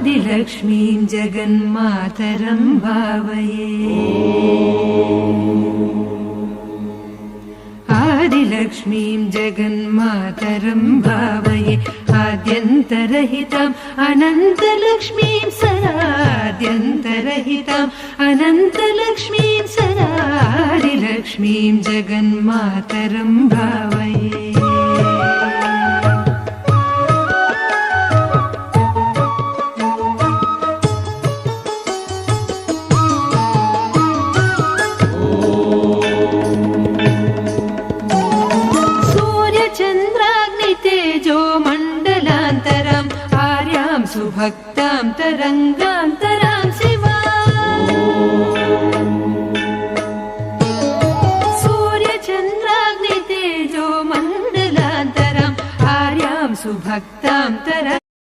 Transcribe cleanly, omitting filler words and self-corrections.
आदिलक्ष्मीं जगन्मातरं भावये। आदिलक्ष्मीं जगन्मातरं भावये। आद्यन्तरहिताम् अनन्तलक्ष्मीं सदाद्यन्तरहिताम् अनन्तलक्ष्मीं सदा आदिलक्ष्मीं जगन्मातरं भावये। तेजो मण्डलान्तरम् आर्यां सुभक्तां तरङ्गान्तरम्